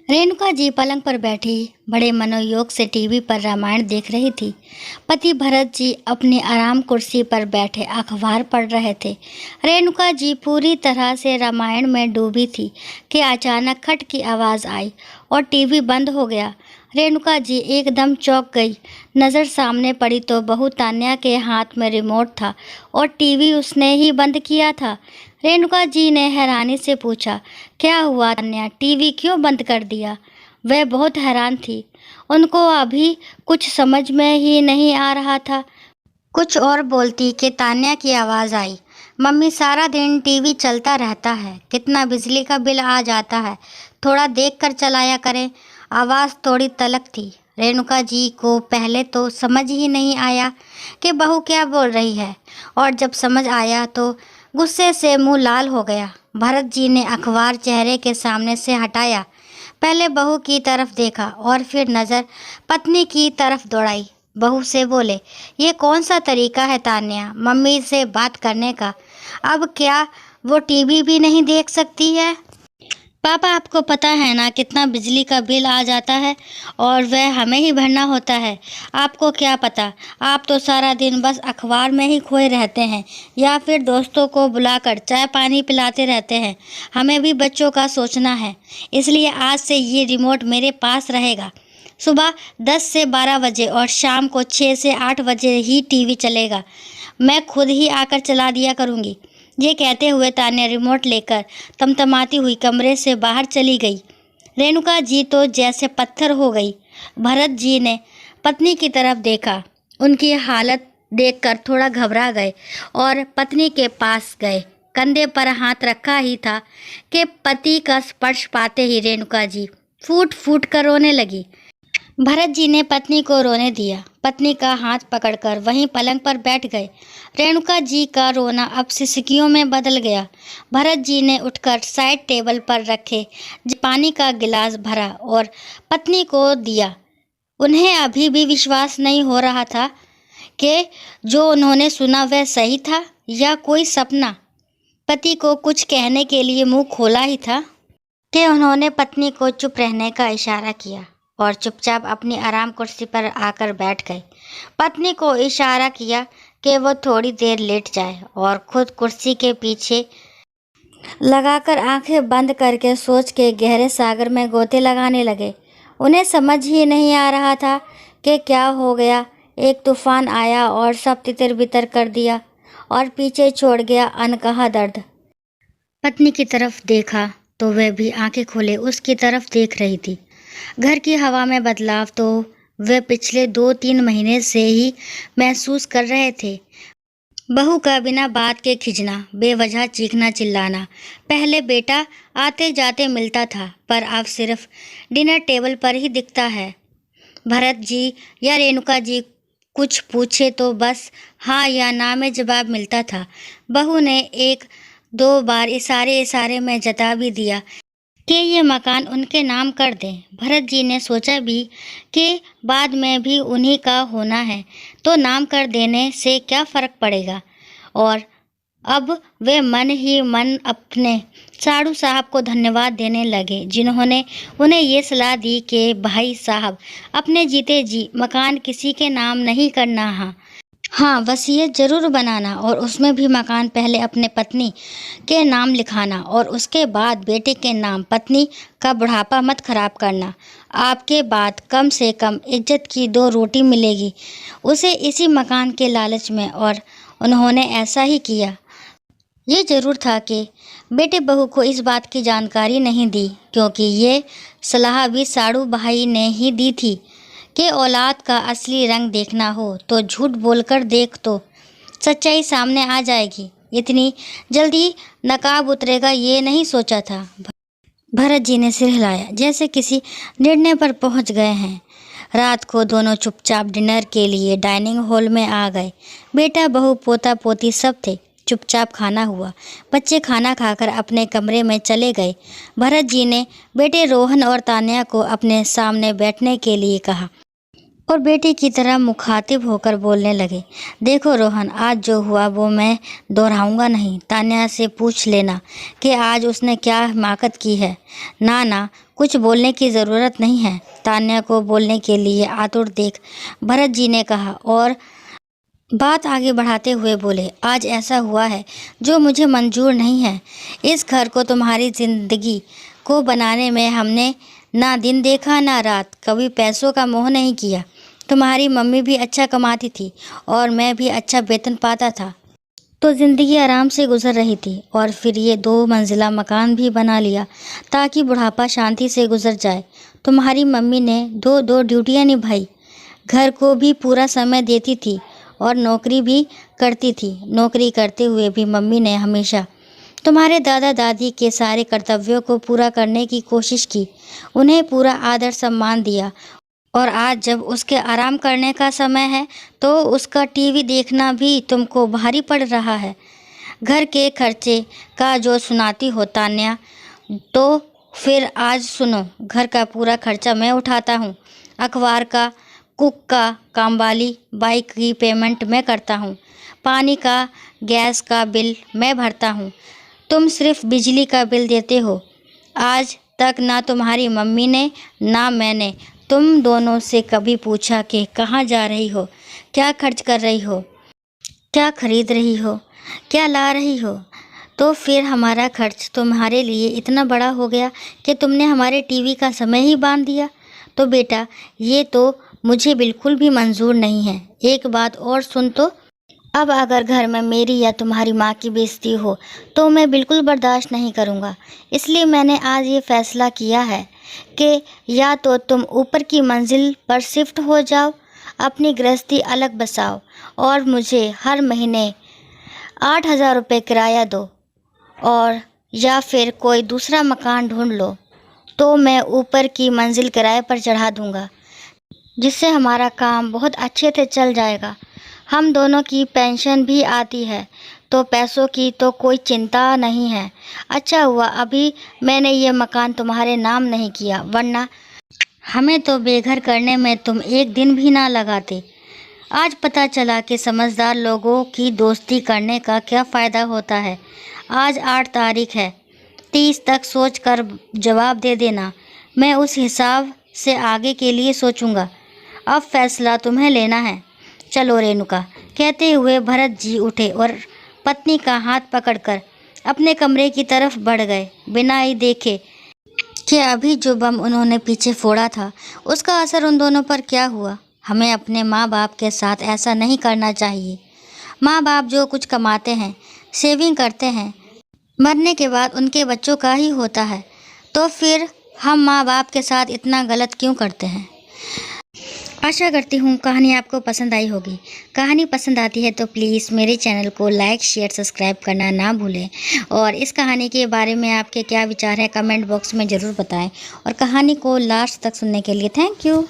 रेणुका जी पलंग पर बैठी बड़े मनोयोग से टीवी पर रामायण देख रही थी। पति भरत जी अपनी आराम कुर्सी पर बैठे अखबार पढ़ रहे थे। रेणुका जी पूरी तरह से रामायण में डूबी थी कि अचानक खट की आवाज़ आई और टीवी बंद हो गया। रेणुका जी एकदम चौंक गई। नज़र सामने पड़ी तो बहू तान्या के हाथ में रिमोट था और टीवी उसने ही बंद किया था। रेणुका जी ने हैरानी से पूछा, क्या हुआ तान्या, टीवी क्यों बंद कर दिया? वह बहुत हैरान थी। उनको अभी कुछ समझ में ही नहीं आ रहा था। कुछ और बोलती कि तान्या की आवाज़ आई, मम्मी सारा दिन टीवी चलता रहता है, कितना बिजली का बिल आ जाता है, थोड़ा देख कर चलाया करें। आवाज़ थोड़ी तलख थी। रेणुका जी को पहले तो समझ ही नहीं आया कि बहू क्या बोल रही है, और जब समझ आया तो गुस्से से मुंह लाल हो गया। भरत जी ने अखबार चेहरे के सामने से हटाया, पहले बहू की तरफ देखा और फिर नज़र पत्नी की तरफ दौड़ाई। बहू से बोले, ये कौन सा तरीका है तान्या मम्मी से बात करने का? अब क्या वो टीवी भी नहीं देख सकती है? पापा, आपको पता है ना कितना बिजली का बिल आ जाता है और वह हमें ही भरना होता है। आपको क्या पता, आप तो सारा दिन बस अखबार में ही खोए रहते हैं या फिर दोस्तों को बुलाकर चाय पानी पिलाते रहते हैं। हमें भी बच्चों का सोचना है, इसलिए आज से ये रिमोट मेरे पास रहेगा। सुबह 10 से 12 बजे और शाम को 6 से 8 बजे ही टीवी चलेगा। मैं खुद ही आकर चला दिया करूँगी। ये कहते हुए तान्या रिमोट लेकर तमतमाती हुई कमरे से बाहर चली गई। रेणुका जी तो जैसे पत्थर हो गई। भरत जी ने पत्नी की तरफ देखा। उनकी हालत देखकर थोड़ा घबरा गए और पत्नी के पास गए। कंधे पर हाथ रखा ही था कि पति का स्पर्श पाते ही रेणुका जी फूट फूट कर रोने लगी। भरत जी ने पत्नी को रोने दिया। पत्नी का हाथ पकड़कर वहीं पलंग पर बैठ गए। रेणुका जी का रोना अब सिसकियों में बदल गया। भरत जी ने उठकर साइड टेबल पर रखे पानी का गिलास भरा और पत्नी को दिया। उन्हें अभी भी विश्वास नहीं हो रहा था कि जो उन्होंने सुना वह सही था या कोई सपना। पति को कुछ कहने के लिए मुंह खोला ही था कि उन्होंने पत्नी को चुप रहने का इशारा किया और चुपचाप अपनी आराम कुर्सी पर आकर बैठ गए। पत्नी को इशारा किया कि वो थोड़ी देर लेट जाए और खुद कुर्सी के पीछे लगाकर आंखें बंद करके सोच के गहरे सागर में गोते लगाने लगे। उन्हें समझ ही नहीं आ रहा था कि क्या हो गया। एक तूफान आया और सब तितर बितर कर दिया और पीछे छोड़ गया अनकहा दर्द। पत्नी की तरफ देखा तो वह भी आंखें खोले उसकी तरफ देख रही थी। घर की हवा में बदलाव तो वे पिछले 2-3 महीने से ही महसूस कर रहे थे। बहू का बिना बात के खिजना, बेवजह चीखना चिल्लाना। पहले बेटा आते जाते मिलता था, पर अब सिर्फ डिनर टेबल पर ही दिखता है। भरत जी या रेणुका जी कुछ पूछे तो बस हाँ या ना में जवाब मिलता था। बहू ने 1-2 बार इशारे इशारे में जता भी दिया कि ये मकान उनके नाम कर दें। भरत जी ने सोचा भी कि बाद में भी उन्हीं का होना है तो नाम कर देने से क्या फ़र्क पड़ेगा। और अब वे मन ही मन अपने साड़ू साहब को धन्यवाद देने लगे जिन्होंने उन्हें ये सलाह दी कि भाई साहब, अपने जीते जी मकान किसी के नाम नहीं करना। हाँ, वसीयत ज़रूर बनाना और उसमें भी मकान पहले अपने पत्नी के नाम लिखाना और उसके बाद बेटे के नाम। पत्नी का बुढ़ापा मत खराब करना। आपके बाद कम से कम इज्जत की 2 रोटी मिलेगी उसे इसी मकान के लालच में। और उन्होंने ऐसा ही किया। ये ज़रूर था कि बेटे बहू को इस बात की जानकारी नहीं दी, क्योंकि ये सलाह भी साड़ू भाई ने ही दी थी कि औलाद का असली रंग देखना हो तो झूठ बोलकर देख तो सच्चाई सामने आ जाएगी। इतनी जल्दी नकाब उतरेगा ये नहीं सोचा था। भरत जी ने सिर हिलाया जैसे किसी निर्णय पर पहुंच गए हैं। रात को दोनों चुपचाप डिनर के लिए डाइनिंग हॉल में आ गए। बेटा बहू पोता पोती सब थे। चुपचाप खाना हुआ। बच्चे खाना खाकर अपने कमरे में चले गए। भरत जी ने बेटे रोहन और तान्या को अपने सामने बैठने के लिए कहा और बेटे की तरह मुखातिब होकर बोलने लगे, देखो रोहन, आज जो हुआ वो मैं दोहराऊंगा नहीं। तान्या से पूछ लेना कि आज उसने क्या हिमाकत की है। ना, कुछ बोलने की ज़रूरत नहीं है। तान्या को बोलने के लिए आतुर देख भरत जी ने कहा और बात आगे बढ़ाते हुए बोले, आज ऐसा हुआ है जो मुझे मंजूर नहीं है। इस घर को तुम्हारी ज़िंदगी को बनाने में हमने ना दिन देखा ना रात, कभी पैसों का मोह नहीं किया। तुम्हारी मम्मी भी अच्छा कमाती थी और मैं भी अच्छा वेतन पाता था, तो ज़िंदगी आराम से गुजर रही थी। और फिर ये 2 मंजिला मकान भी बना लिया ताकि बुढ़ापा शांति से गुजर जाए। तुम्हारी मम्मी ने 2-2 ड्यूटियाँ निभाई, घर को भी पूरा समय देती थी और नौकरी भी करती थी। नौकरी करते हुए भी मम्मी ने हमेशा तुम्हारे दादा दादी के सारे कर्तव्यों को पूरा करने की कोशिश की, उन्हें पूरा आदर सम्मान दिया। और आज जब उसके आराम करने का समय है तो उसका टीवी देखना भी तुमको भारी पड़ रहा है। घर के खर्चे का जो सुनाती हो तान्या, तो फिर आज सुनो, घर का पूरा खर्चा मैं उठाता हूँ। अखबार का, कुक का, कामवाली बाइक की पेमेंट मैं करता हूँ, पानी का, गैस का बिल मैं भरता हूँ। तुम सिर्फ बिजली का बिल देते हो। आज तक ना तुम्हारी मम्मी ने ना मैंने तुम दोनों से कभी पूछा कि कहाँ जा रही हो, क्या खर्च कर रही हो, क्या खरीद रही हो, क्या ला रही हो। तो फिर हमारा खर्च तुम्हारे लिए इतना बड़ा हो गया कि तुमने हमारे टीवी का समय ही बांध दिया। तो बेटा, ये तो मुझे बिल्कुल भी मंजूर नहीं है। एक बात और सुन तो, अब अगर घर में मेरी या तुम्हारी माँ की बेइज्जती हो तो मैं बिल्कुल बर्दाश्त नहीं करूँगा। इसलिए मैंने आज ये फैसला किया है कि या तो तुम ऊपर की मंजिल पर शिफ्ट हो जाओ, अपनी गृहस्थी अलग बसाओ और मुझे हर महीने 8,000 रुपये किराया दो, और या फिर कोई दूसरा मकान ढूंढ लो तो मैं ऊपर की मंजिल किराए पर चढ़ा दूँगा, जिससे हमारा काम बहुत अच्छे से चल जाएगा। हम दोनों की पेंशन भी आती है, तो पैसों की तो कोई चिंता नहीं है। अच्छा हुआ अभी मैंने ये मकान तुम्हारे नाम नहीं किया, वरना हमें तो बेघर करने में तुम एक दिन भी ना लगाते। आज पता चला कि समझदार लोगों की दोस्ती करने का क्या फ़ायदा होता है। आज 8 तारीख है, 30 तक सोच कर जवाब दे देना। मैं उस हिसाब से आगे के लिए सोचूंगा। अब फैसला तुम्हें लेना है। चलो रेणुका, कहते हुए भरत जी उठे और पत्नी का हाथ पकड़कर अपने कमरे की तरफ बढ़ गए, बिना ही देखे कि अभी जो बम उन्होंने पीछे फोड़ा था उसका असर उन दोनों पर क्या हुआ। हमें अपने माँ बाप के साथ ऐसा नहीं करना चाहिए। माँ बाप जो कुछ कमाते हैं, सेविंग करते हैं, मरने के बाद उनके बच्चों का ही होता है, तो फिर हम माँ बाप के साथ इतना गलत क्यों करते हैं। आशा करती हूँ कहानी आपको पसंद आई होगी। कहानी पसंद आती है तो प्लीज़ मेरे चैनल को लाइक, शेयर, सब्सक्राइब करना ना भूलें। और इस कहानी के बारे में आपके क्या विचार हैं कमेंट बॉक्स में ज़रूर बताएं। और कहानी को लास्ट तक सुनने के लिए थैंक यू।